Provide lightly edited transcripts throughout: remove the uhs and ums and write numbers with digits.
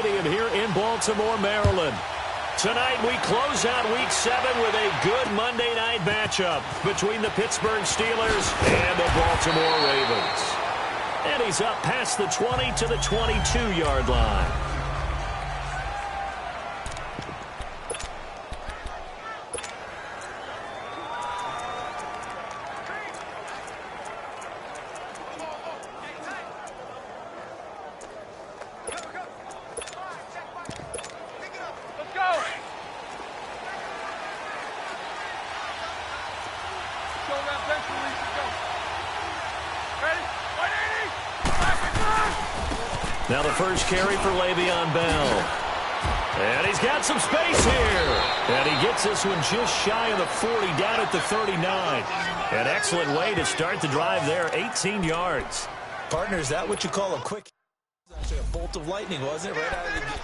Stadium here in Baltimore, Maryland. Tonight we close out Week 7 with a good Monday night matchup between the Pittsburgh Steelers and the Baltimore Ravens. And he's up past the 20 to the 22-yard line. Now the first carry for Le'Veon Bell. And he's got some space here. And he gets this one just shy of the 40, down at the 39. An excellent way to start the drive there, 18 yards. Partner, is that what you call a quick? Actually a bolt of lightning, wasn't it? Right out of the gate.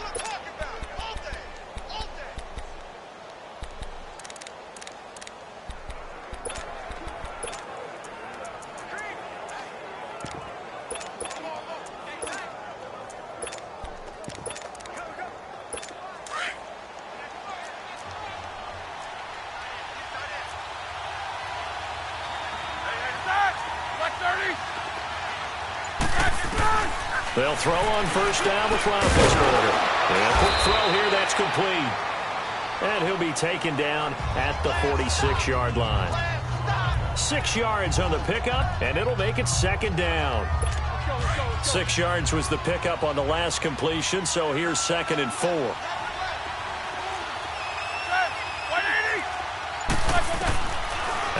They'll throw on first down with Roethlisberger. And quick throw here, that's complete. And he'll be taken down at the 46-yard line. 6 yards on the pickup, and it'll make it second down. 6 yards was the pickup on the last completion, so here's 2nd and 4.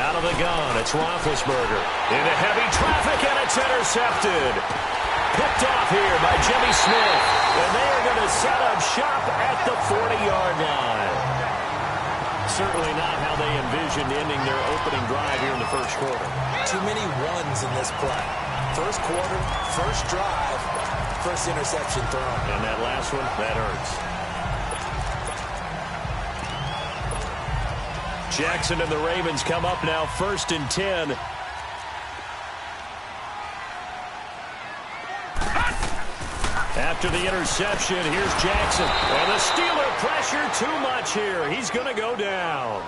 Out of the gun, it's Roethlisberger. Into heavy traffic, and it's intercepted. Picked off here by Jimmy Smith. And they are going to set up shop at the 40-yard line. Certainly not how they envisioned ending their opening drive here in the first quarter. Too many ones in this play. First quarter, first drive, first interception thrown. And that last one, that hurts. Jackson and the Ravens come up now 1st and 10. After the interception, here's Jackson. And the Steeler pressure too much here. He's going to go down.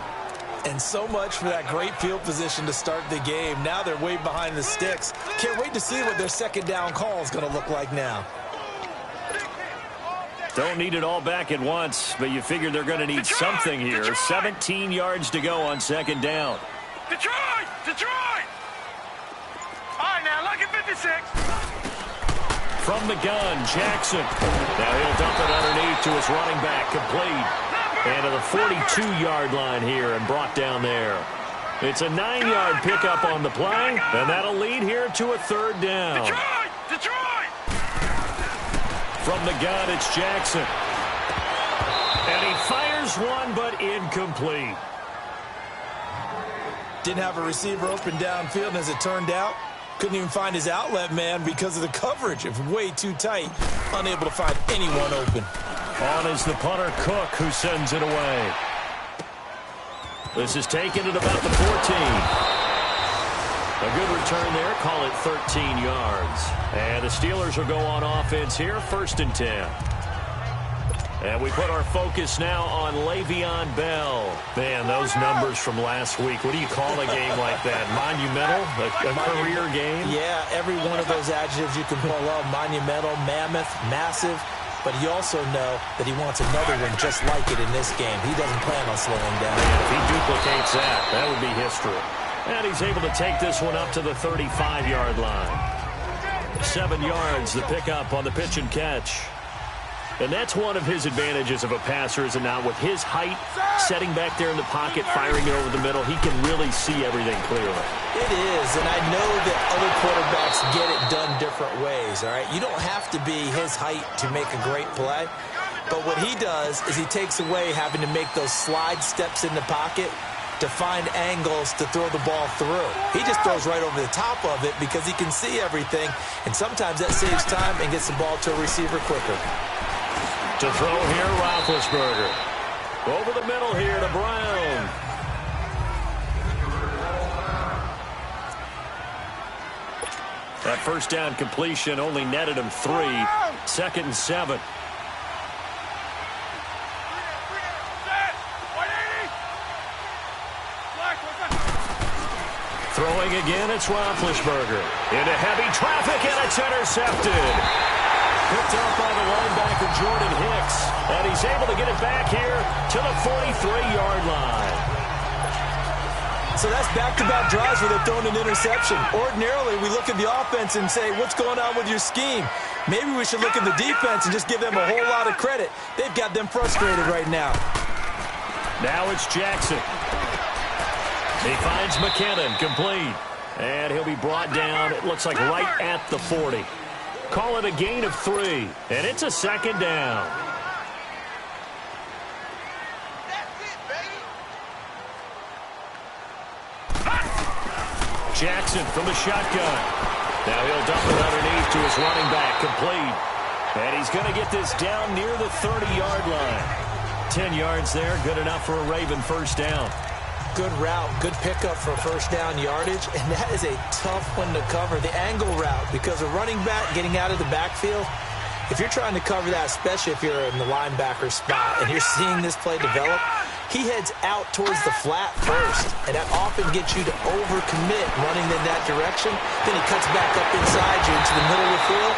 And so much for that great field position to start the game. Now they're way behind the sticks. Can't wait to see what their second down call is going to look like now. Don't need it all back at once, but you figure they're going to need something here. 17 yards to go on second down. Detroit! Detroit! All right, now look at 56. From the gun, Jackson. Now he'll dump it underneath to his running back, complete. And to the 42-yard line here and brought down there. It's a 9-yard pickup on the play, and that'll lead here to a 3rd down. Detroit! Detroit! From the gun, it's Jackson. And he fires one, but incomplete. Didn't have a receiver open downfield, and as it turned out, couldn't even find his outlet man because of the coverage. It was way too tight. Unable to find anyone open. On is the punter, Cook, who sends it away. This is taken at about the 14. A good return there. Call it 13 yards. And the Steelers will go on offense here, 1st and 10. And we put our focus now on Le'Veon Bell. Man, those numbers from last week. What do you call a game like that? Monumental? A career game? Yeah, every one of those adjectives you can pull up. Monumental, mammoth, massive. But you also know that he wants another one just like it in this game. He doesn't plan on slowing down. Man, if he duplicates that, that would be history. And he's able to take this one up to the 35-yard line. 7 yards, the pickup on the pitch and catch. And that's one of his advantages of a passer, is it not? With his height, setting back there in the pocket, firing it over the middle, he can really see everything clearly. It is, and I know that other quarterbacks get it done different ways, all right? You don't have to be his height to make a great play. But what he does is he takes away having to make those slide steps in the pocket to find angles to throw the ball through. He just throws right over the top of it because he can see everything, and sometimes that saves time and gets the ball to a receiver quicker. To throw here, Roethlisberger. Over the middle here to Brown. That first down completion only netted him 3. 2nd and 7. Throwing again, it's Roethlisberger. Into heavy traffic, and it's intercepted. Picked up by the linebacker, Jordan Hicks. And he's able to get it back here to the 43-yard line. So that's back-to-back drives where they've thrown an interception. Ordinarily, we look at the offense and say, what's going on with your scheme? Maybe we should look at the defense and just give them a whole lot of credit. They've got them frustrated right now. Now it's Jackson. He finds McKinnon, complete. And he'll be brought down, it looks like right at the 40. Call it a gain of 3, and it's a second down. Jackson from the shotgun. Now he'll dump it underneath to his running back, complete. And he's going to get this down near the 30-yard line. 10 yards there, good enough for a Raven first down. Good route, good pickup for first down yardage, and that is a tough one to cover, the angle route, because a running back getting out of the backfield, if you're trying to cover that, especially if you're in the linebacker spot and you're seeing this play develop, he heads out towards the flat first, and that often gets you to overcommit running in that direction. Then he cuts back up inside you into the middle of the field.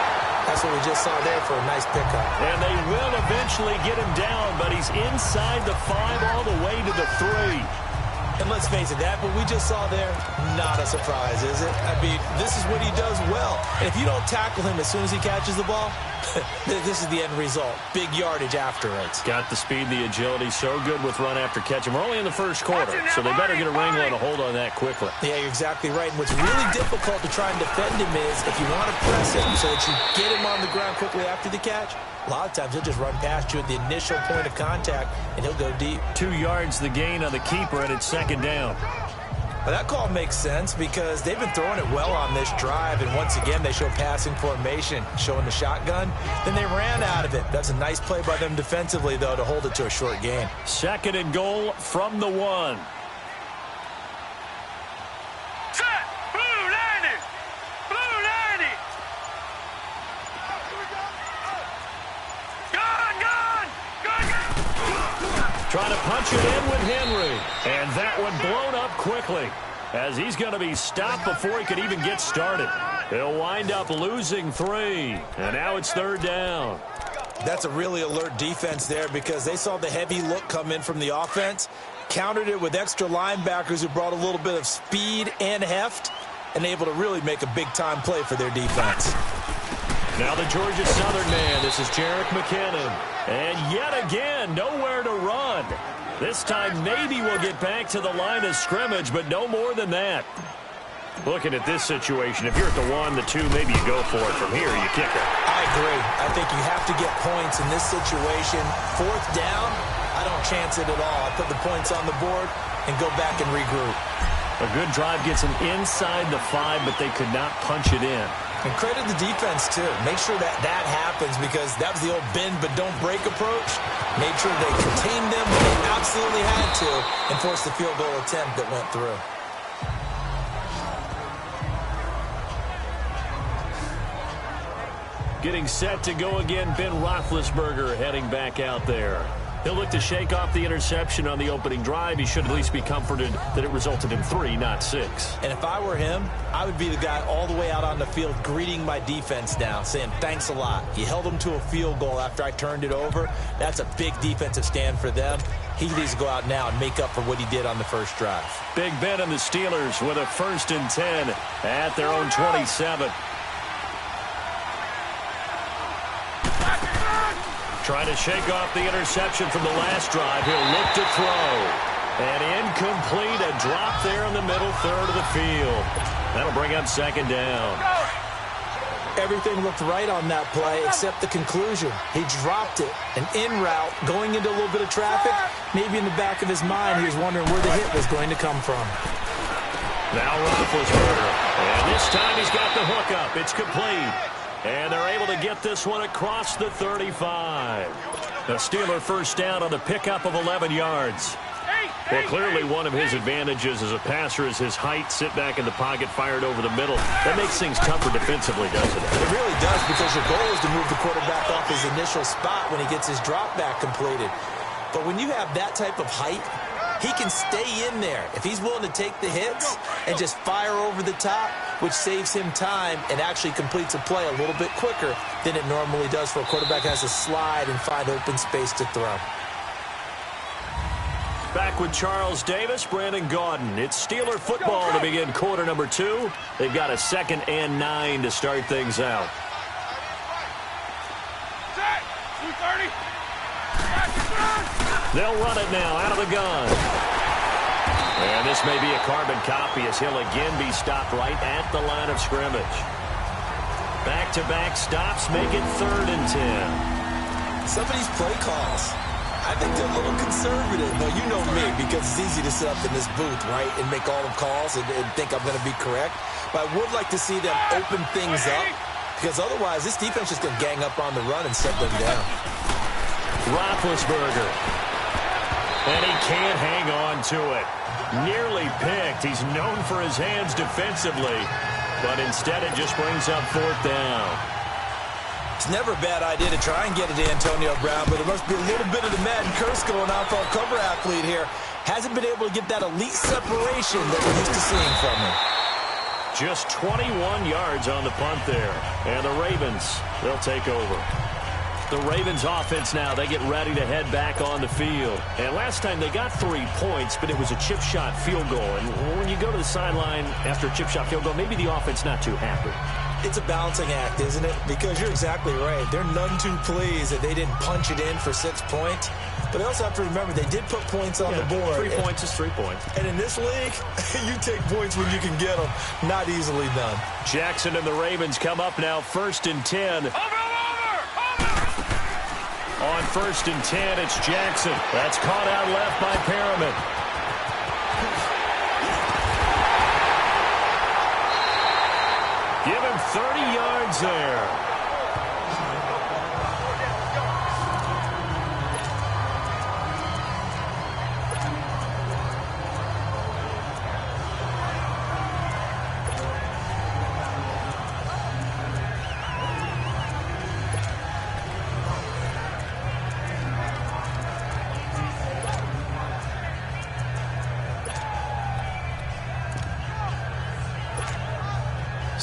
That's what we just saw there for a nice pickup. And they will eventually get him down, but he's inside the 5 all the way to the 3. And let's face it, that what we just saw there, not a surprise, is it? I mean, this is what he does well. And if you don't tackle him as soon as he catches the ball, this is the end result. Big yardage afterwards. Got the speed, the agility, so good with run after catch. And we're only in the first quarter, so they better get a wrangle and a hold on that quickly. Yeah, you're exactly right. And what's really difficult to try and defend him is if you want to press him so that you get him on the ground quickly after the catch, a lot of times he'll just run past you at the initial point of contact, and he'll go deep. 2 yards the gain on the keeper, and it's second down. Well, that call makes sense because they've been throwing it well on this drive, and once again they show passing formation, showing the shotgun. Then they ran out of it. That's a nice play by them defensively, though, to hold it to a short gain. Second and goal from the 1. Set! Blue 90! Blue 90! Gun! Gun! Gun! Trying to punch it in with Henry. And that one blown up quickly as he's going to be stopped before he could even get started. He'll wind up losing 3. And now it's third down. That's a really alert defense there because they saw the heavy look come in from the offense, countered it with extra linebackers who brought a little bit of speed and heft, and able to really make a big-time play for their defense. Now the Georgia Southern man. This is Jerick McKinnon. And yet again, nowhere to run. This time maybe we'll get back to the line of scrimmage, but no more than that. Looking at this situation, if you're at the 1, the 2, maybe you go for it. From here, you kick it. I agree. I think you have to get points in this situation. Fourth down, I don't chance it at all. I put the points on the board and go back and regroup. A good drive gets them inside the 5, but they could not punch it in. And credit the defense, too. Make sure that that happens because that was the old bend but don't break approach. Made sure they contained them when they absolutely had to and forced the field goal attempt that went through. Getting set to go again, Ben Roethlisberger heading back out there. He'll look to shake off the interception on the opening drive. He should at least be comforted that it resulted in 3, not 6. And if I were him, I would be the guy all the way out on the field greeting my defense now, saying thanks a lot. You held them to a field goal after I turned it over. That's a big defensive stand for them. He needs to go out now and make up for what he did on the first drive. Big Ben and the Steelers with a 1st and 10 at their own 27. Trying to shake off the interception from the last drive. He'll look to throw. And incomplete, a drop there in the middle third of the field. That'll bring up second down. Everything looked right on that play except the conclusion. He dropped it, an in route, going into a little bit of traffic. Maybe in the back of his mind, he was wondering where the hit was going to come from. Now Roethlisberger. And this time he's got the hook up. It's complete. And they're able to get this one across the 35. The Steeler first down on the pickup of 11 yards. Well, clearly one of his advantages as a passer is his height. Sit back in the pocket, fired over the middle. That makes things tougher defensively, doesn't it? It really does because your goal is to move the quarterback off his initial spot when he gets his drop back completed. But when you have that type of height, He can stay in there if he's willing to take the hits and just fire over the top, which saves him time and actually completes a play a little bit quicker than it normally does for a quarterback who has to slide and find open space to throw. Back with Charles Davis, Brandon Gaudin. It's Steeler football to begin quarter number 2. They've got a 2nd and 9 to start things out. They'll run it now out of the gun. And this may be a carbon copy as he'll again be stopped right at the line of scrimmage. Back-to-back stops make it 3rd and 10. Some of these play calls, I think they're a little conservative. Well, you know me, because it's easy to sit up in this booth, right, and make all the calls and think I'm going to be correct. But I would like to see them open things up, because otherwise this defense is going to gang up on the run and shut them down. Roethlisberger. And he can't hang on to it. Nearly picked. He's known for his hands defensively, but instead it just brings up 4th down. It's never a bad idea to try and get it to Antonio Brown, but there must be a little bit of the Madden curse going on for a cover athlete here. Hasn't been able to get that elite separation that we're used to seeing from him. Just 21 yards on the punt there. And the Ravens, they'll take over. The Ravens offense now, they get ready to head back on the field. And last time they got 3 points, but it was a chip shot field goal. And when you go to the sideline after a chip shot field goal, maybe the offense not too happy. It's a balancing act, isn't it? Because you're exactly right. They're none too pleased that they didn't punch it in for 6 points. But they also have to remember they did put points on the board. 3 points is 3 points. And in this league, you take points when you can get them. Not easily done. Jackson and the Ravens come up now 1st and 10. On 1st and 10, it's Jackson. That's caught out left by Perriman. Give him 30 yards there.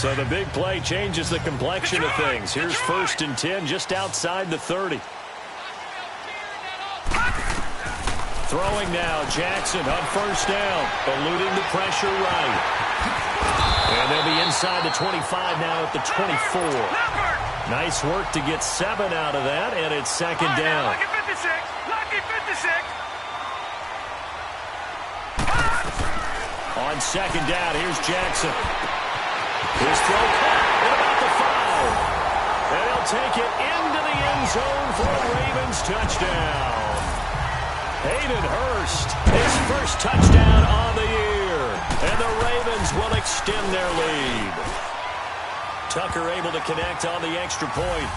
So the big play changes the complexion of things. Here's 1st and 10 just outside the 30. Throwing now, Jackson on 1st down, eluding the pressure right. And they'll be inside the 25 now at the 24. Nice work to get 7 out of that, and it's 2nd down. Lucky 56. Lucky 56. On 2nd down, here's Jackson. His throw caught at about the 5. And he'll take it into the end zone for a Ravens touchdown. Hayden Hurst, his first touchdown on the year. And the Ravens will extend their lead. Tucker able to connect on the extra point.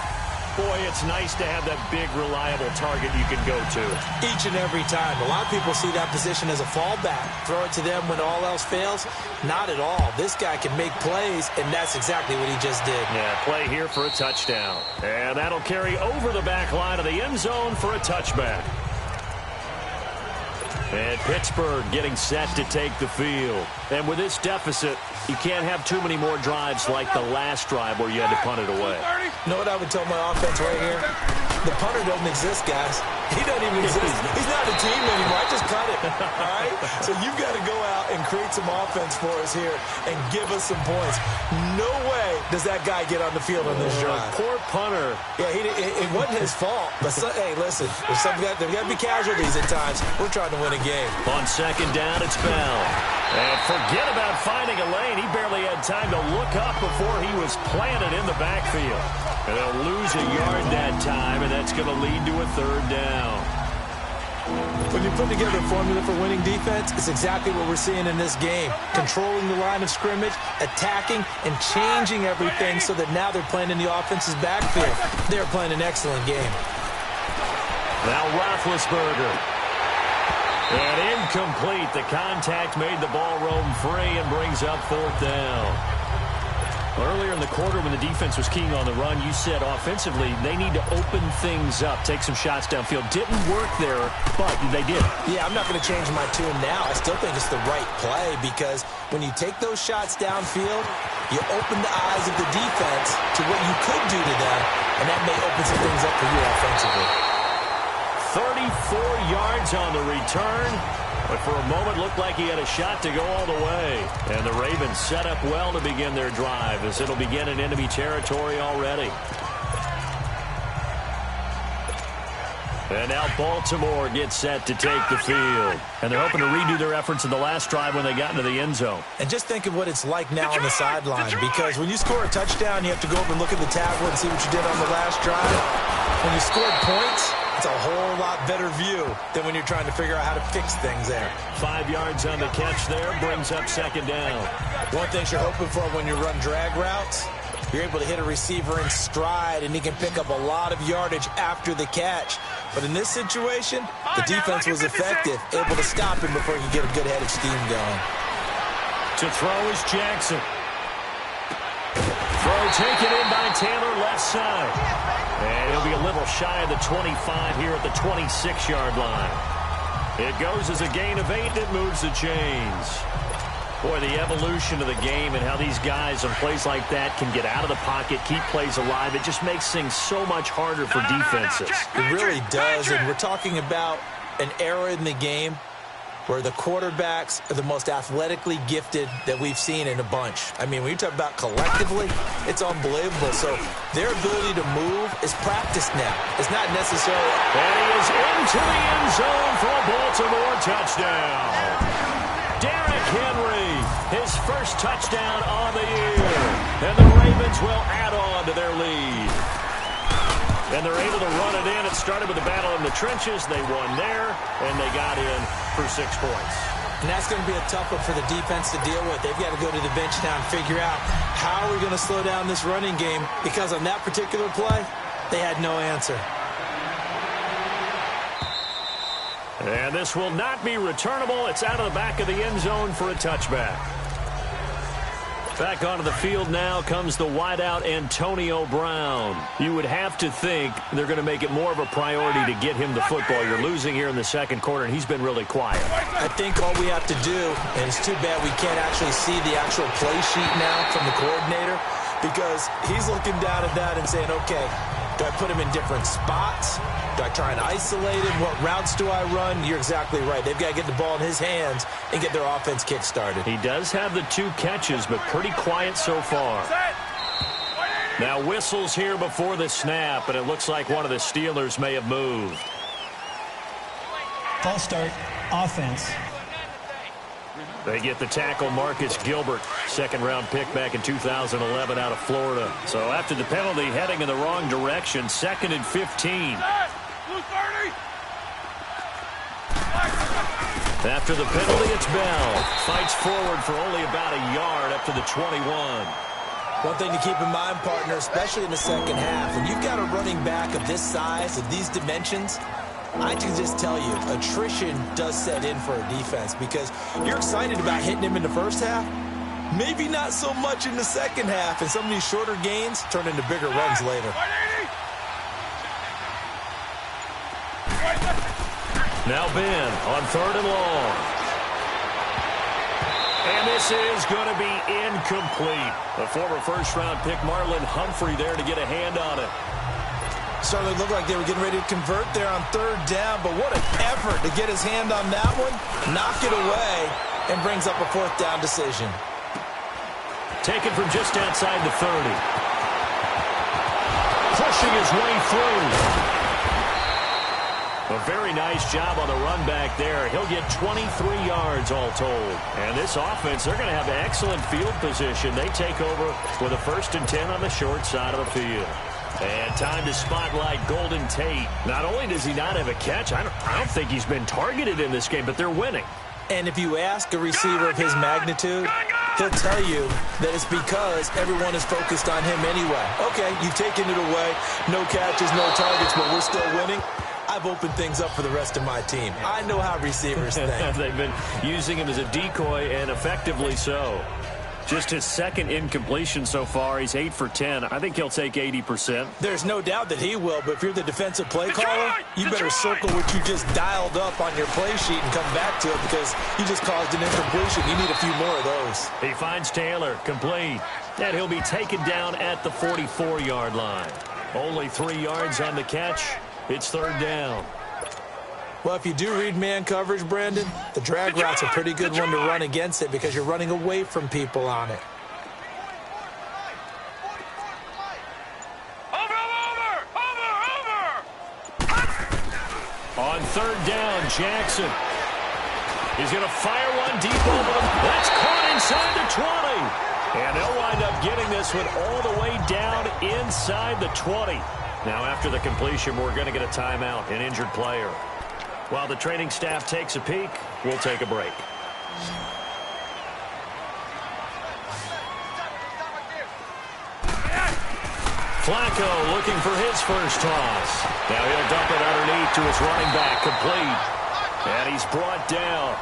Boy, it's nice to have that big, reliable target you can go to. Each and every time. A lot of people see that position as a fallback. Throw it to them when all else fails. Not at all. This guy can make plays, and that's exactly what he just did. Yeah, play here for a touchdown. And that'll carry over the back line of the end zone for a touchback. And Pittsburgh getting set to take the field. And with this deficit, you can't have too many more drives like the last drive where you had to punt it away. You know what I would tell my offense right here? The punter doesn't exist, guys. He doesn't even exist. He's not a team anymore. I just cut it. All right? So you've got to go out and create some offense for us here and give us some points. No way does that guy get on the field on this drive. Poor punter. Yeah, it wasn't his fault. But, hey, listen, there's got to be casualties at times. We're trying to win a game. On 2nd down, it's Bell. And forget about finding a lane. He barely had time to look up before he was planted in the backfield. And they'll lose a yard that time, and that's going to lead to a 3rd down. When you put together a formula for winning defense, it's exactly what we're seeing in this game. Controlling the line of scrimmage, attacking, and changing everything so that now they're playing in the offense's backfield. They're playing an excellent game. Now Roethlisberger. And incomplete. The contact made the ball roam free and brings up 4th down. Earlier in the quarter when the defense was keying on the run, you said offensively they need to open things up, take some shots downfield. Didn't work there, but they did. Yeah, I'm not going to change my tune now. I still think it's the right play because when you take those shots downfield, you open the eyes of the defense to what you could do to them, and that may open some things up for you offensively. 34 yards on the return. But for a moment, looked like he had a shot to go all the way. And the Ravens set up well to begin their drive as it'll begin in enemy territory already. And now Baltimore gets set to take the field. And they're hoping to redo their efforts in the last drive when they got into the end zone. And just think of what it's like now on the sideline. Because when you score a touchdown, you have to go over and look at the tablet and see what you did on the last drive. When you scored points, it's a whole lot better view than when you're trying to figure out how to fix things there. 5 yards on the catch there, brings up second down. One thing you're hoping for when you run drag routes, you're able to hit a receiver in stride, and he can pick up a lot of yardage after the catch. But in this situation, the defense was effective, able to stop him before he could get a good head of steam going. To throw is Jackson. Throw taken in by Taylor, left side. And he'll be a little shy of the 25 here at the 26-yard line. It goes as a gain of 8, and it moves the chains. Boy, the evolution of the game and how these guys on plays like that can get out of the pocket, keep plays alive, it just makes things so much harder for defenses. It really does, and we're talking about an era in the game where the quarterbacks are the most athletically gifted that we've seen in a bunch. I mean, when you talk about collectively, it's unbelievable. So their ability to move is practiced now. It's not necessarily... And he is into the end zone for a Baltimore touchdown. Derrick Henry, his first touchdown on the year. And the Ravens will add on to their lead. And they're able to run it in. It started with a battle in the trenches. They won there, and they got in for 6 points. And that's going to be a tough one for the defense to deal with. They've got to go to the bench now and figure out how are we going to slow down this running game, because on that particular play, they had no answer. And this will not be returnable. It's out of the back of the end zone for a touchback. Back onto the field now comes the wideout Antonio Brown. You would have to think they're going to make it more of a priority to get him the football. You're losing here in the second quarter, and he's been really quiet. I think all we have to do, and it's too bad we can't actually see the actual play sheet now from the coordinator, because he's looking down at that and saying, okay, do I put him in different spots? Do I try and isolate him? What routes do I run? You're exactly right. They've got to get the ball in his hands and get their offense kick-started. He does have the 2 catches, but pretty quiet so far. Now whistles here before the snap, and it looks like one of the Steelers may have moved. False start, offense. They get the tackle, Marcus Gilbert, second-round pick back in 2011 out of Florida. So after the penalty, heading in the wrong direction, 2nd and 15. After the penalty, it's Bell. Fights forward for only about a yard up to the 21. One thing to keep in mind, partner, especially in the second half, when you've got a running back of this size, of these dimensions, I can just tell you, attrition does set in for a defense, because you're excited about hitting him in the first half, maybe not so much in the second half, and some of these shorter gains turn into bigger runs later. Now Ben on 3rd and long. And this is going to be incomplete. The former first-round pick Marlon Humphrey there to get a hand on it. Certainly looked like they were getting ready to convert there on 3rd down, but what an effort to get his hand on that one, knock it away, and brings up a 4th down decision. Taken from just outside the 30. Pushing his way through. A very nice job on the run back there. He'll get 23 yards all told. And this offense, they're going to have excellent field position. They take over with a 1st and 10 on the short side of the field. And time to spotlight Golden Tate. Not only does he not have a catch, I don't think he's been targeted in this game, but they're winning. And if you ask a receiver of his magnitude, he'll tell you that it's because everyone is focused on him anyway. Okay, you've taken it away. No catches, no targets, but we're still winning. I've opened things up for the rest of my team. I know how receivers think. They've been using him as a decoy, and effectively so. Just his second incompletion so far. He's 8 for 10. I think he'll take 80%. There's no doubt that he will, but if you're the defensive play caller, you better circle what you just dialed up on your play sheet and come back to it because you just caused an incompletion. You need a few more of those. He finds Taylor, complete. And he'll be taken down at the 44-yard line. Only 3 yards on the catch. It's third down. Well, if you do read man coverage, Brandon, the drag route's a pretty good one to run against it because you're running away from people on it. On third down, Jackson. He's going to fire one deep over them. That's caught inside the 20. And they'll wind up getting this one all the way down inside the 20. Now, after the completion, we're going to get a timeout, an injured player. While the training staff takes a peek, we'll take a break. Flacco looking for his first toss. Now he'll dump it underneath to his running back, complete. And he's brought down.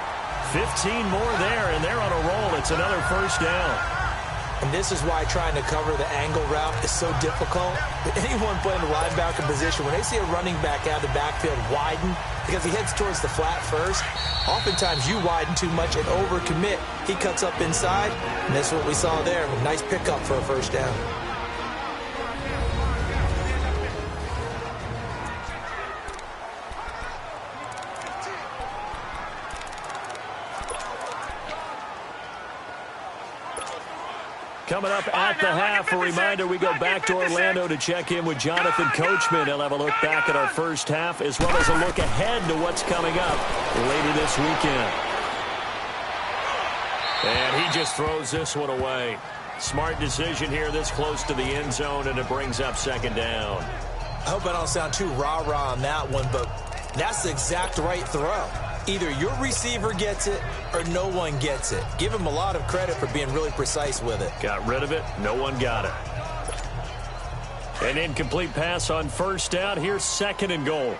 15 more there, and they're on a roll. It's another first down. And this is why trying to cover the angle route is so difficult. Anyone playing the linebacker position, when they see a running back out of the backfield widen, because he heads towards the flat first, oftentimes you widen too much and overcommit. He cuts up inside, and that's what we saw there. Nice pickup for a first down. Coming up at the half, a reminder, we go back to Orlando to check in with Jonathan Coachman. He'll have a look back at our first half as well as a look ahead to what's coming up later this weekend. And he just throws this one away. Smart decision here this close to the end zone, and it brings up second down. I hope I don't sound too rah-rah on that one, but that's the exact right throw. Either your receiver gets it or no one gets it. Give him a lot of credit for being really precise with it. Got rid of it. No one got it. An incomplete pass on first down. Here's second and goal.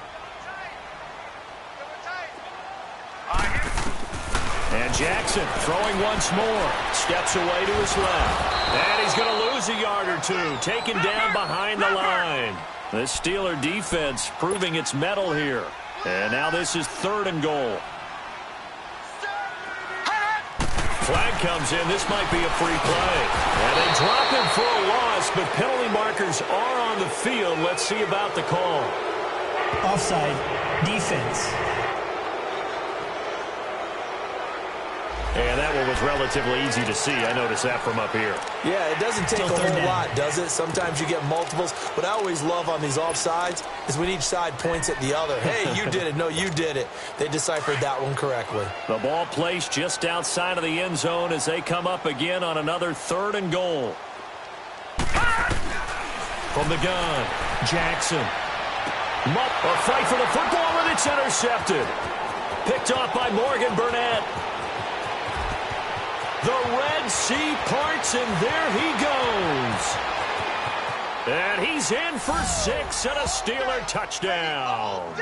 And Jackson throwing once more. Steps away to his left. And he's going to lose a yard or two. Taken down behind the line. The Steeler defense proving its mettle here. And now this is third and goal. Flag comes in. This might be a free play. And they drop him for a loss, but penalty markers are on the field. Let's see about the call. Offside. Defense. And that one was relatively easy to see. I noticed that from up here. Yeah, it doesn't take a whole lot, does it? Sometimes you get multiples. What I always love on these offsides is when each side points at the other. Hey, you did it. No, you did it. They deciphered that one correctly. The ball placed just outside of the end zone as they come up again on another third and goal. From the gun, Jackson. A fight for the football, and it's intercepted. Picked off by Morgan Burnett. The Red Sea parts, and there he goes. And he's in for 6 and a Steeler touchdown.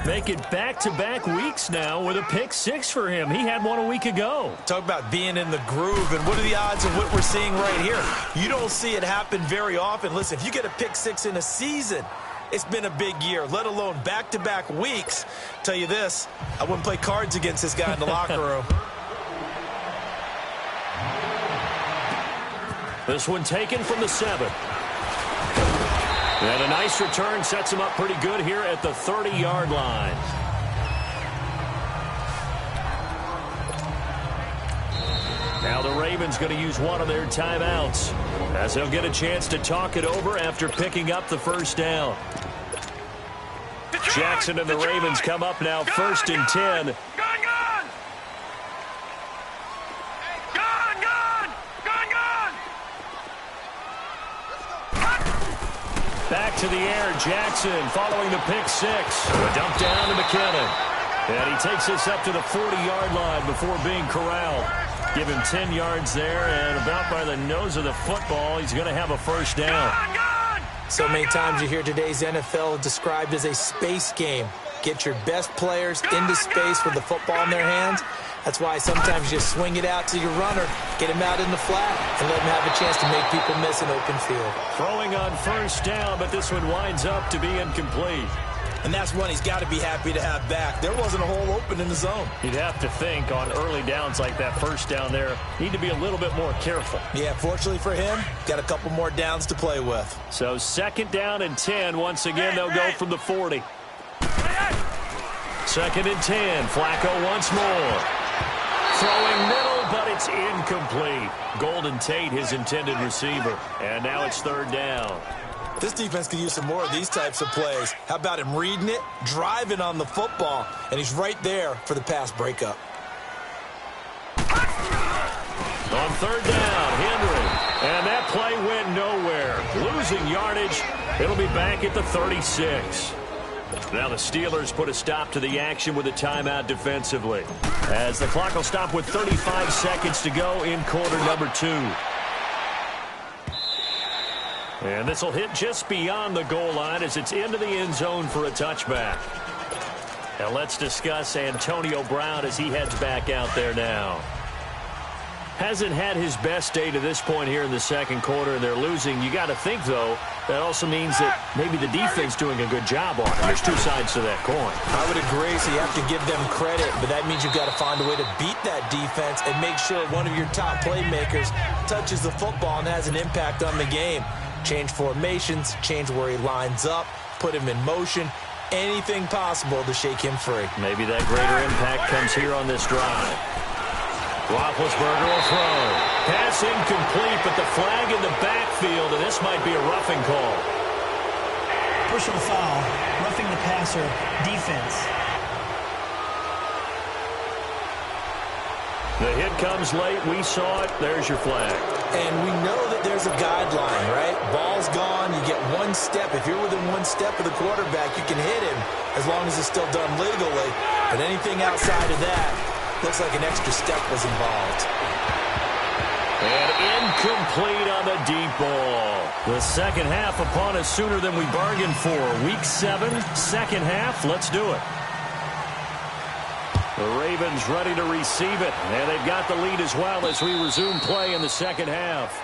Make it back-to-back weeks now with a pick 6 for him. He had one a week ago. Talk about being in the groove, and what are the odds of what we're seeing right here? You don't see it happen very often. Listen, if you get a pick 6 in a season, it's been a big year, let alone back-to-back weeks. Tell you this, I wouldn't play cards against this guy in the locker room. This one taken from the 7. And a nice return sets him up pretty good here at the 30-yard line. Now the Ravens going to use one of their timeouts as they'll get a chance to talk it over after picking up the first down. Jackson and the Ravens come up now first and 10. Back to the air, Jackson following the pick 6. A dump down to McKinnon. And he takes this up to the 40-yard line before being corralled. Give him 10 yards there, and about by the nose of the football, he's going to have a first down. So many times you hear today's NFL described as a space game. Get your best players into space with the football in their hands. That's why sometimes you just swing it out to your runner, get him out in the flat, and let him have a chance to make people miss an open field. Throwing on first down, but this one winds up to be incomplete. And that's one he's got to be happy to have back. There wasn't a hole open in the zone. You'd have to think on early downs like that first down there, need to be a little bit more careful. Yeah, fortunately for him, got a couple more downs to play with. So 2nd down and 10. Once again, they'll go from the 40. 2nd and 10. Flacco once more. Throwing middle, but it's incomplete. Golden Tate, his intended receiver. And now it's 3rd down. This defense could use some more of these types of plays. How about him reading it, driving on the football, and he's right there for the pass breakup. On 3rd down, Henry. And that play went nowhere. Losing yardage. It'll be back at the 36. Now the Steelers put a stop to the action with a timeout defensively, as the clock will stop with 35 seconds to go in quarter number 2. And this will hit just beyond the goal line as it's into the end zone for a touchback. Now let's discuss Antonio Brown as he heads back out there now. Hasn't had his best day to this point here in the 2nd quarter, and they're losing. You got to think, though, that also means that maybe the defense doing a good job on it. There's two sides to that coin. I would agree, so you have to give them credit, but that means you've got to find a way to beat that defense and make sure one of your top playmakers touches the football and has an impact on the game. Change formations, change where he lines up, put him in motion, anything possible to shake him free. Maybe that greater impact comes here on this drive. Roethlisberger will throw. Pass incomplete, but the flag in the backfield, and this might be a roughing call. Personal foul, roughing the passer, defense. The hit comes late. We saw it. There's your flag. And we know that there's a guideline, right? Ball's gone. You get one step. If you're within one step of the quarterback, you can hit him as long as it's still done legally. But anything outside of that, looks like an extra step was involved. And incomplete on the deep ball. The second half upon us sooner than we bargained for. Week 7, second half. Let's do it. The Ravens ready to receive it. And they've got the lead as well as we resume play in the second half.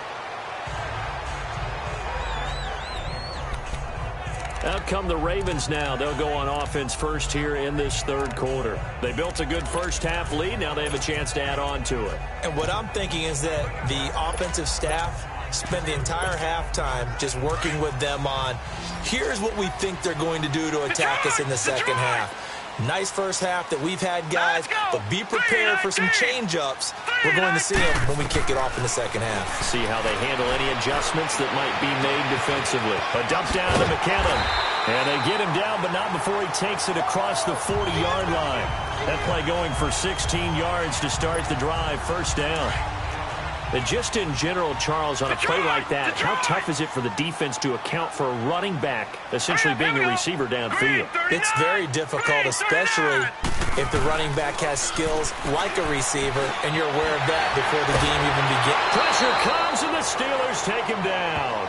Out come the Ravens now. They'll go on offense first here in this 3rd quarter. They built a good first half lead. Now they have a chance to add on to it. And what I'm thinking is that the offensive staff spend the entire halftime just working with them on, here's what we think they're going to do to attack us in the second half. Nice first half that we've had, guys, but be prepared for some change-ups. We're going to see them when we kick it off in the second half. See how they handle any adjustments that might be made defensively. A dump down to McKinnon. And they get him down, but not before he takes it across the 40-yard line. That play going for 16 yards to start the drive. First down. And just in general, Charles, on a play like that, how tough is it for the defense to account for a running back essentially being a receiver downfield? It's very difficult, especially if the running back has skills like a receiver, and you're aware of that before the game even begins. Pressure comes, and the Steelers take him down.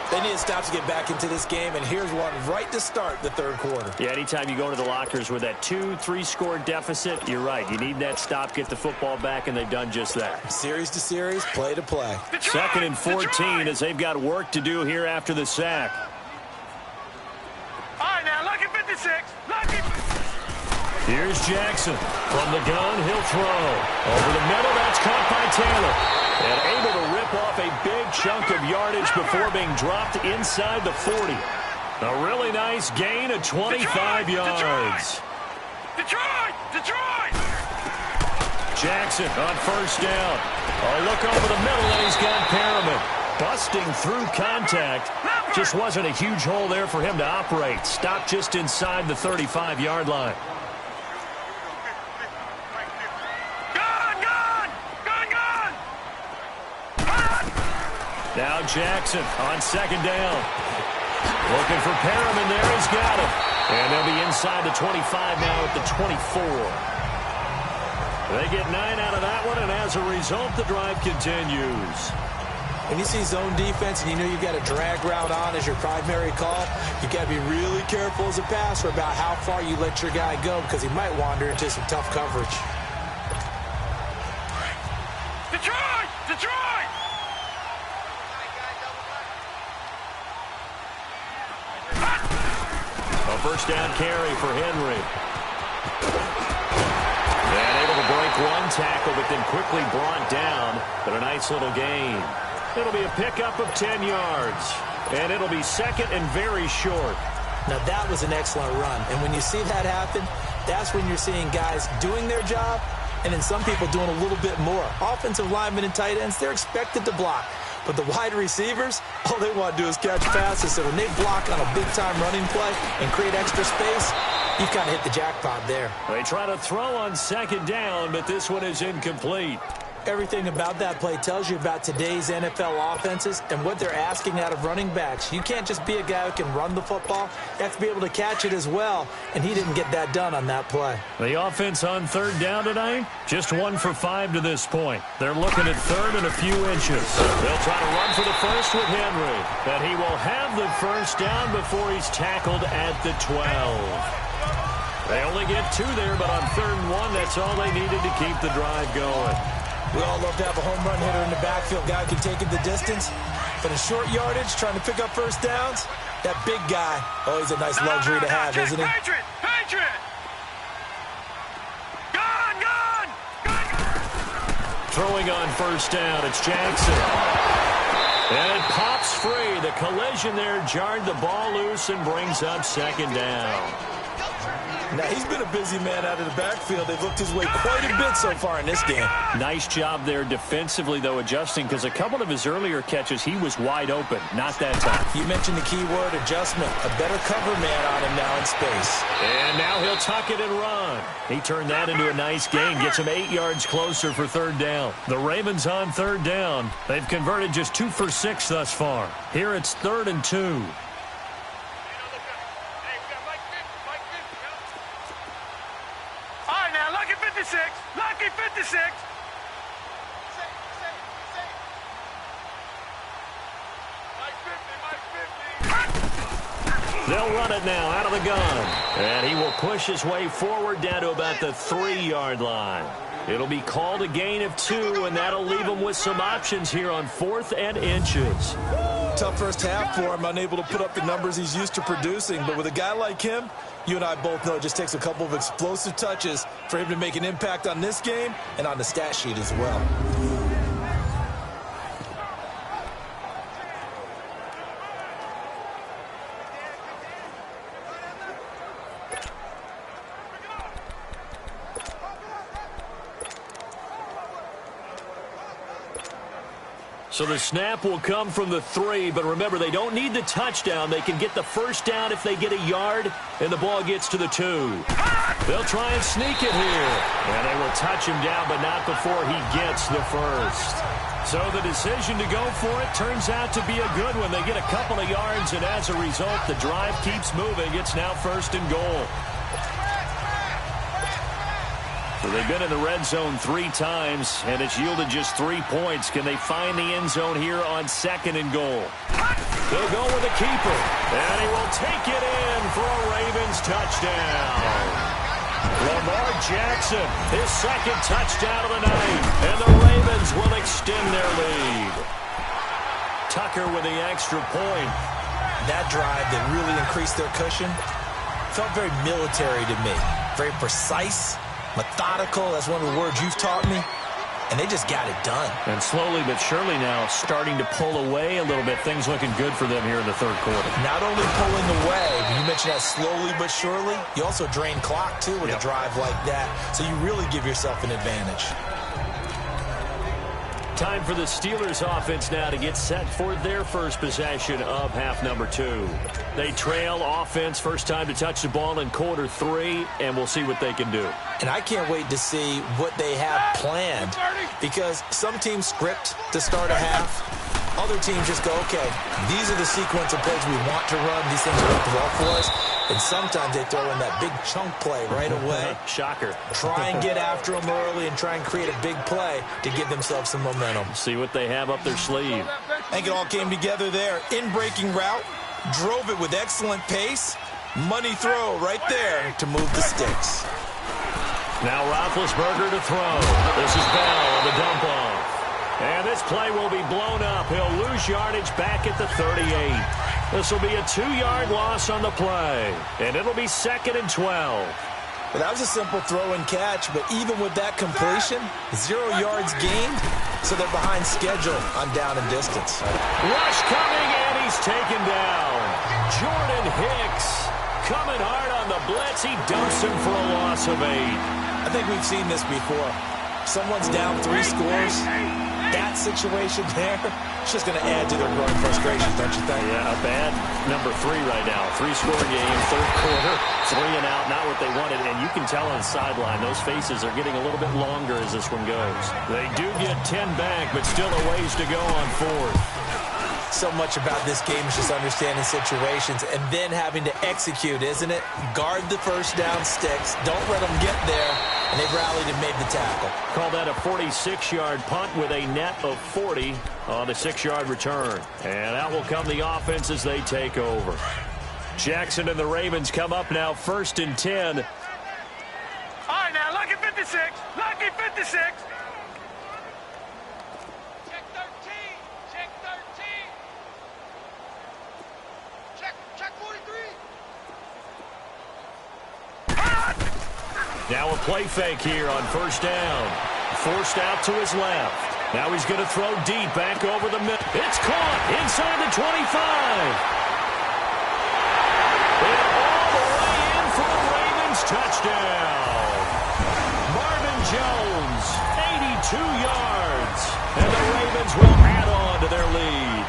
They need to stop to get back into this game, and here's one right to start the 3rd quarter. Yeah, anytime you go to the lockers with that 2-3 score deficit, you're right. You need that stop, get the football back, and they've done just that. Series to series, play to play. 2nd and 14 as they've got work to do here after the sack. All right, now, lucky 56. Lucky. Here's Jackson. From the gun, he'll throw. Over the middle, that's caught by Taylor. And able to rip off a big chunk of yardage before being dropped inside the 40. A really nice gain of 25 yards. Detroit! Jackson on first down. A look over the middle, and he's got Perriman. Busting through contact. Just wasn't a huge hole there for him to operate. Stopped just inside the 35-yard line. Now Jackson on second down. Looking for Perriman there. He's got him. And they'll be inside the 25 now at the 24. They get 9 out of that one, and as a result, the drive continues. When you see zone defense and you know you've got a drag route on as your primary call, you've got to be really careful as a passer about how far you let your guy go because he might wander into some tough coverage. first down carry for Henry. And able to break one tackle, but then quickly brought down. But a nice little gain. It'll be a pickup of 10 yards. And it'll be second and very short. Now, that was an excellent run. And when you see that happen, that's when you're seeing guys doing their job and then some people doing a little bit more. Offensive linemen and tight ends, they're expected to block. But the wide receivers, all they want to do is catch passes. So when they block on a big-time running play and create extra space, you've kind of hit the jackpot there. They try to throw on second down, but this one is incomplete. Everything about that play tells you about today's NFL offenses and what they're asking out of running backs. You can't just be a guy who can run the football. You have to be able to catch it as well, and he didn't get that done on that play. The offense on third down tonight, just 1 for 5 to this point. They're looking at third and a few inches. They'll try to run for the first with Henry, but he will have the first down before he's tackled at the 12. They only get 2 there, but on third and 1, that's all they needed to keep the drive going. We all love to have a home run hitter in the backfield. Guy who can take it the distance. But in short yardage, trying to pick up first downs, that big guy, oh, he's a nice luxury to have, isn't he? Patriot! Patriot! Gone! Throwing on first down, it's Jackson. And it pops free. The collision there jarred the ball loose and brings up second down. Now, he's been a busy man out of the backfield. They've looked his way quite a bit so far in this game. Nice job there defensively, though, adjusting, because a couple of his earlier catches, he was wide open. Not that time. You mentioned the key word, adjustment. A better cover man on him now in space. And now he'll tuck it and run. He turned that into a nice gain, gets him 8 yards closer for third down. The Ravens on third down. They've converted just 2 for 6 thus far. Here it's 3rd and 2. Lucky 56. They'll run it now out of the gun. And he will push his way forward down to about the 3-yard line. It'll be called a gain of 2, and that'll leave him with some options here on 4th and inches. Tough first half for him, unable to put up the numbers he's used to producing. But with a guy like him, you and I both know it just takes a couple of explosive touches for him to make an impact on this game and on the stat sheet as well. So the snap will come from the 3, but remember, they don't need the touchdown. They can get the first down if they get a yard, and the ball gets to the 2. They'll try and sneak it here. And they will touch him down, but not before he gets the first. So the decision to go for it turns out to be a good one. They get a couple of yards, and as a result, the drive keeps moving. It's now 1st and goal. So they've been in the red zone 3 times, and it's yielded just 3 points. Can they find the end zone here on 2nd and goal? They'll go with a keeper, and he will take it in for a Ravens touchdown. Lamar Jackson, his 2nd touchdown of the night, and the Ravens will extend their lead. Tucker with the extra point. That drive that really increased their cushion felt very military to me. Very precise. Methodical, that's one of the words you've taught me. And they just got it done. And slowly but surely now starting to pull away a little bit. Things looking good for them here in the 3rd quarter. Not only pulling away, but you mentioned that slowly but surely. You also drain clock, too, with a drive like that. So you really give yourself an advantage. Time for the Steelers offense now to get set for their first possession of half number 2. They trail offense, first time to touch the ball in quarter 3, and we'll see what they can do. And I can't wait to see what they have planned, because some teams script to start a half. Other teams just go, okay, these are the sequence of plays we want to run. These things work well for us. And sometimes they throw in that big chunk play right away. Shocker. Try and get after them early and try and create a big play to give themselves some momentum. See what they have up their sleeve. I think it all came together there. In-breaking route, drove it with excellent pace. Money throw right there to move the sticks. Now Roethlisberger to throw. This is Bell on the dump off. And this play will be blown up. He'll lose yardage back at the 38. This will be a 2-yard loss on the play, and it'll be 2nd and 12. Well, that was a simple throw and catch, but even with that completion, 0 yards gained, so they're behind schedule on down and distance. Rush coming, and he's taken down. Jordan Hicks coming hard on the blitz. He dumps him for a loss of 8. I think we've seen this before. Someone's down 3 scores. That situation there, it's just going to add to their growing frustration, don't you think? Yeah, a bad number 3 right now. 3-score game, 3rd quarter, 3 and out, not what they wanted. And you can tell on the sideline, those faces are getting a little bit longer as this one goes. They do get 10 back, but still a ways to go on 4th. So much about this game is just understanding situations and then having to execute, isn't it? Guard the first down sticks. Don't let them get there. And they've rallied and made the tackle. Call that a 46-yard punt with a net of 40 on the 6-yard return. And out will come the offense as they take over. Jackson and the Ravens come up now 1st and 10. All right, now, lucky 56. Lucky 56. Check 13. Check 13. Check 43. Now a play fake here on 1st down. Forced out to his left. Now he's going to throw deep back over the middle. It's caught inside the 25. And all the way in for a Ravens touchdown. Marvin Jones, 82 yards. And the Ravens will add on to their lead.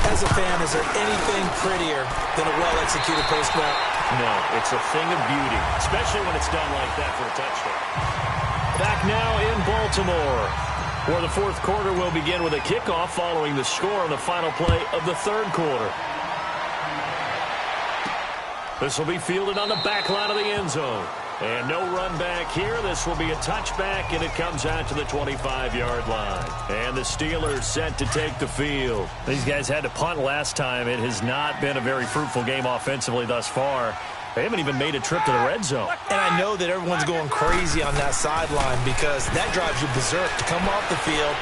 As a fan, is there anything prettier than a well-executed post route? No, it's a thing of beauty, especially when it's done like that for a touchdown. Back now in Baltimore, where the 4th quarter will begin with a kickoff following the score on the final play of the 3rd quarter. This will be fielded on the back line of the end zone. And no run back here. This will be a touchback, and it comes out to the 25-yard line. And the Steelers set to take the field. These guys had to punt last time. It has not been a very fruitful game offensively thus far. They haven't even made a trip to the red zone. And I know that everyone's going crazy on that sideline because that drives you berserk to come off the field,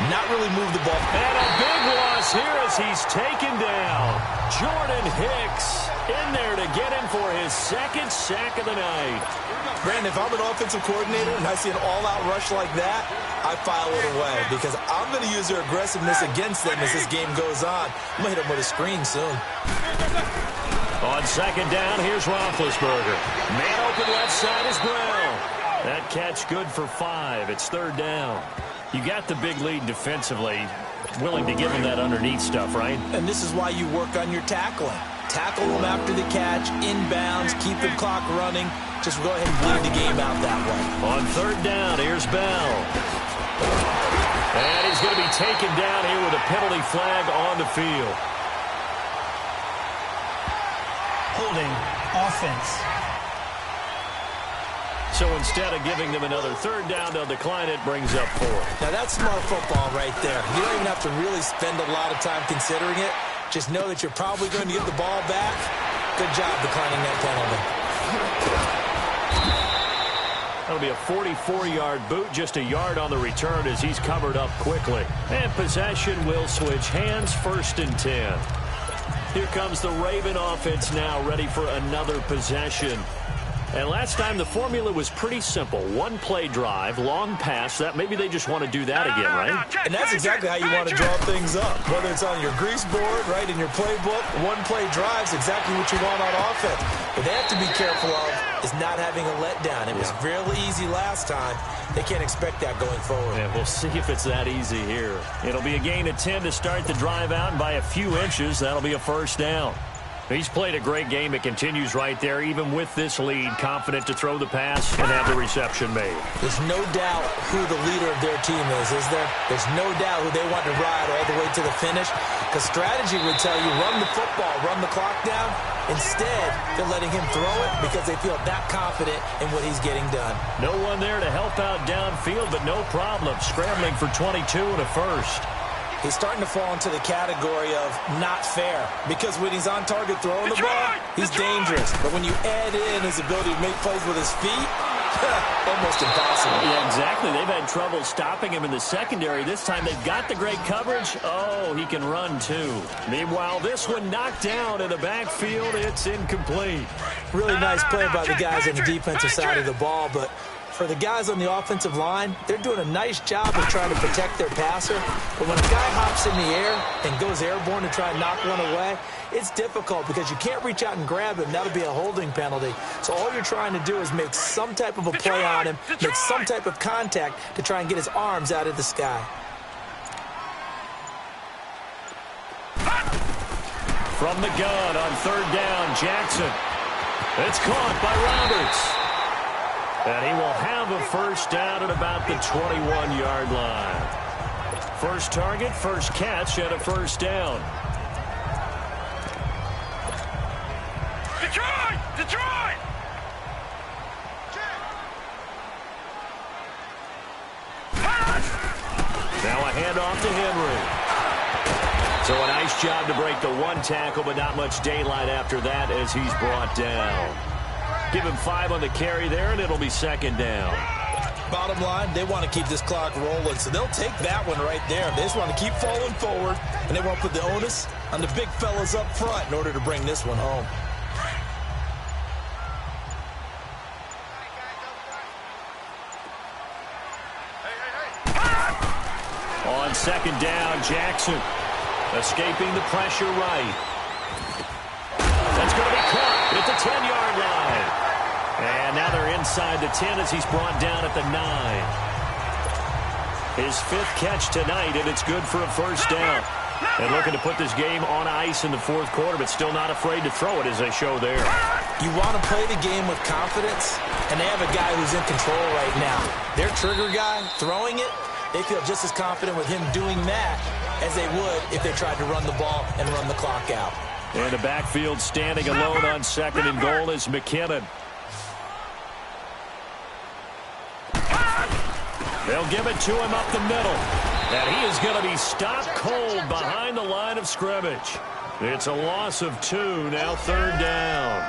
not really move the ball. And a big loss here as he's taken down. Jordan Hicks in there to get him for his 2nd sack of the night. Brandon, if I'm an offensive coordinator and I see an all-out rush like that, I file it away because I'm going to use their aggressiveness against them as this game goes on. I'm going to hit them with a screen soon. On 2nd down, here's Roethlisberger. Man open left side is Brown. That catch good for 5. It's 3rd down. You got the big lead defensively. Willing to give him that underneath stuff, right? And this is why you work on your tackling. Tackle them after the catch, inbounds, keep the clock running. Just go ahead and bleed the game out that way. On 3rd down, here's Bell. And he's going to be taken down here with a penalty flag on the field. Holding offense. So instead of giving them another 3rd down, they'll decline it, brings up 4. Now that's smart football right there. You don't even have to really spend a lot of time considering it. Just know that you're probably going to get the ball back. Good job declining that penalty. That'll be a 44-yard boot, just a yard on the return as he's covered up quickly. And possession will switch hands, 1st and 10. Here comes the Raven offense now, ready for another possession. And last time the formula was pretty simple. 1-play drive, long pass. That maybe they just want to do that again, right? And that's exactly how you want to draw things up. Whether it's on your grease board, right, in your playbook, 1-play drive's exactly what you want on offense. What they have to be careful of is not having a letdown. It was real easy last time. They can't expect that going forward. Yeah, we'll see if it's that easy here. It'll be a gain of 10 to start the drive out, and by a few inches, that'll be a 1st down. He's played a great game. It continues right there, even with this lead, confident to throw the pass and have the reception made. There's no doubt who the leader of their team is there? There's no doubt who they want to ride all the way to the finish. Because strategy would tell you, run the football, run the clock down. Instead, they're letting him throw it because they feel that confident in what he's getting done. No one there to help out downfield, but no problem. Scrambling for 22 and a 1st. He's starting to fall into the category of not fair because when he's on target throwing the ball, he's dangerous. But when you add in his ability to make plays with his feet, Almost impossible. Yeah, exactly. They've had trouble stopping him in the secondary. This time they've got the great coverage. Oh, he can run too. Meanwhile, this one knocked down in the backfield. It's incomplete. Really nice play by the guys on the defensive side of the ball, but for the guys on the offensive line, they're doing a nice job of trying to protect their passer. But when a guy hops in the air and goes airborne to try and knock one away, it's difficult because you can't reach out and grab him. That'll be a holding penalty. So all you're trying to do is make some type of a play on him, make some type of contact to try and get his arms out of the sky. From the gun on third down, Jackson. It's caught by Roberts. And he will have a first down at about the 21-yard line. First target, first catch, and a first down. Detroit! Detroit! Now a handoff to Henry. So a nice job to break the one tackle, but not much daylight after that as he's brought down. Give him 5 on the carry there, and it'll be second down. Bottom line, they want to keep this clock rolling, so they'll take that one right there. They just want to keep falling forward, and they want to put the onus on the big fellas up front in order to bring this one home. On second down, Jackson escaping the pressure right. That's going to be caught at the 10-yard line. And now they're inside the 10 as he's brought down at the 9. His 5th catch tonight, and it's good for a first down. And looking to put this game on ice in the 4th quarter, but still not afraid to throw it as they show there. You want to play the game with confidence, and they have a guy who's in control right now. Their trigger guy throwing it, they feel just as confident with him doing that as they would if they tried to run the ball and run the clock out. And the backfield standing alone on second and goal is McKinnon. They'll give it to him up the middle. And he is going to be stopped cold behind the line of scrimmage. It's a loss of 2, now third down.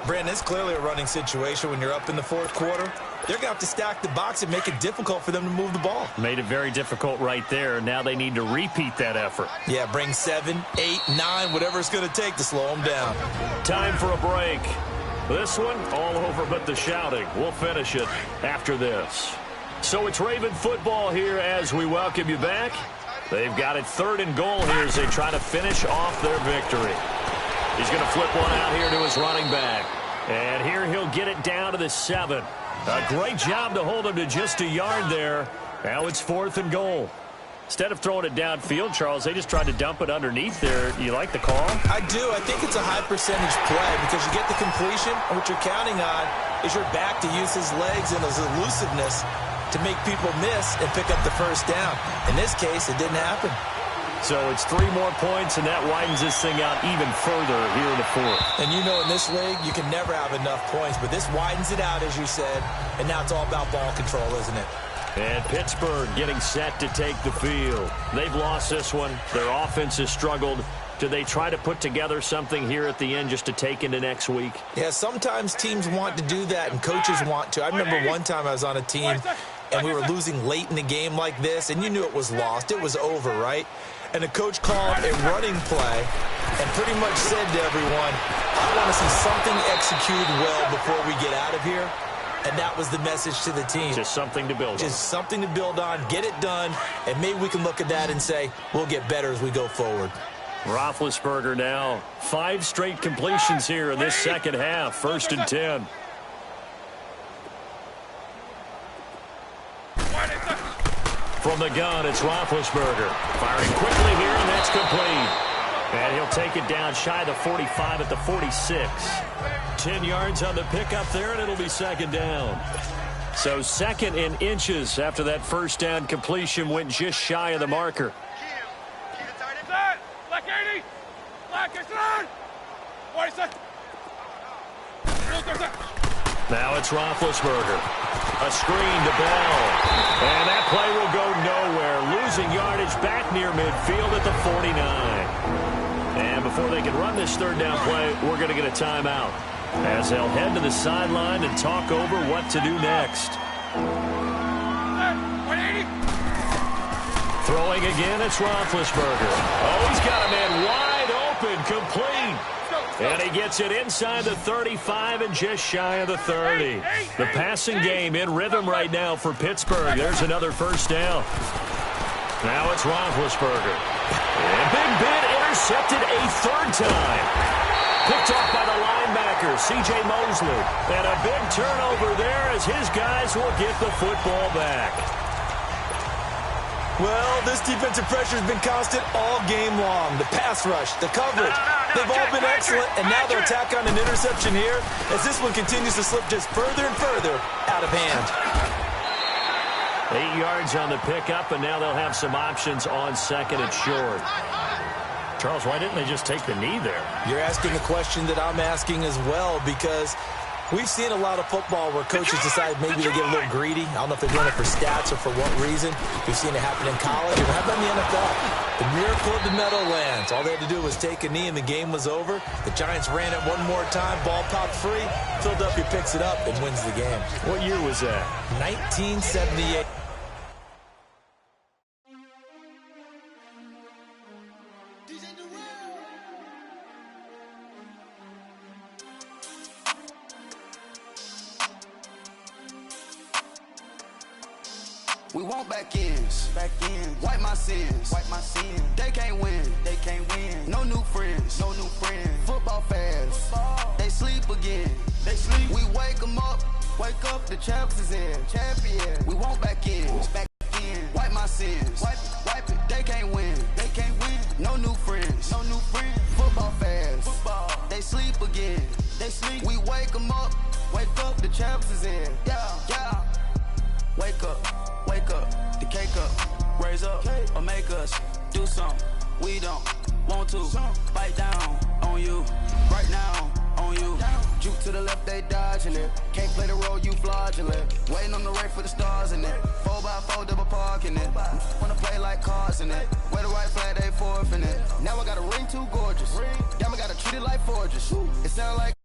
Brandon, it's clearly a running situation when you're up in the 4th quarter. They're going to have to stack the box and make it difficult for them to move the ball. Made it very difficult right there. Now they need to repeat that effort. Yeah, bring 7, 8, 9, whatever it's going to take to slow them down. Time for a break. This one, all over but the shouting. We'll finish it after this. So it's Raven football here as we welcome you back. They've got it 3rd and goal here as they try to finish off their victory. He's going to flip one out here to his running back. And here he'll get it down to the 7. A great job to hold him to just a yard there. Now it's 4th and goal. Instead of throwing it downfield, Charles, they just tried to dump it underneath there. You like the call? I do. I think it's a high percentage play because you get the completion, and what you're counting on is your back to use his legs and his elusiveness to make people miss and pick up the first down. In this case, it didn't happen. So it's 3 more points, and that widens this thing out even further here in the 4th. And you know in this league, you can never have enough points, but this widens it out, as you said, and now it's all about ball control, isn't it? And Pittsburgh getting set to take the field. They've lost this one. Their offense has struggled. Do they try to put together something here at the end just to take into next week? Yeah, sometimes teams want to do that, and coaches want to. I remember one time I was on a team, and we were losing late in the game like this, and you knew it was lost. It was over, right? And the coach called a running play and pretty much said to everyone, I want to see something executed well before we get out of here. And that was the message to the team. Just something to build on. Just something to build on, get it done, and maybe we can look at that and say, we'll get better as we go forward. Roethlisberger now 5 straight completions here in this second half. 1st and 10. From the gun, it's Roethlisberger. Firing quickly here, and that's complete. And he'll take it down shy of the 45 at the 46. 10 yards on the pickup there, and it'll be second down. So 2nd in inches after that first down completion went just shy of the marker. Now it's Roethlisberger. A screen to Bell. And that play will go nowhere. Losing yardage back near midfield at the 49. And before they can run this 3rd down play, we're going to get a timeout. As they'll head to the sideline and talk over what to do next. Throwing again, it's Roethlisberger. Oh, he's got a man wide open, complete. And he gets it inside the 35 and just shy of the 30. The passing game in rhythm right now for Pittsburgh. There's another first down. Now it's Roethlisberger. And Big Ben intercepted a third time. Picked off by the linebacker, C.J. Mosley. And a big turnover there as his guys will get the football back. Well, this defensive pressure has been constant all game long. The pass rush, the coverage, they've all been excellent, and now they'll tack on an interception here as this one continues to slip just further and further out of hand. 8 yards on the pickup, and now they'll have some options on second and short. Charles, why didn't they just take the knee there? You're asking a question that I'm asking as well, because we've seen a lot of football where coaches decide maybe they get a little greedy. I don't know if they're doing it for stats or for what reason. We've seen it happen in college, and how about in the NFL? The miracle of the Meadowlands. All they had to do was take a knee, and the game was over. The Giants ran it one more time. Ball popped free. Philadelphia picks it up and wins the game. What year was that? 1978. We want back ends, wipe my sins, They can't win, No new friends, Football fans, they sleep again, We wake them up, the champs is in, We want back ends, wipe my sins, wipe it. They can't win, No new friends, Football fans, they sleep again, We wake them up, the champs is in, yeah. Wake up, the cake up, raise up, or make us do something we don't want to. Bite down on you, right now on you. Juke to the left, they dodging it. Can't play the role, you fraudulent. Waiting on the race for the stars in it. 4x4 double parking it. Wanna play like cars in it. Where the right flag, they forfeiting it. Now I got a ring too gorgeous. Damn, I gotta treat it like forges. It sound like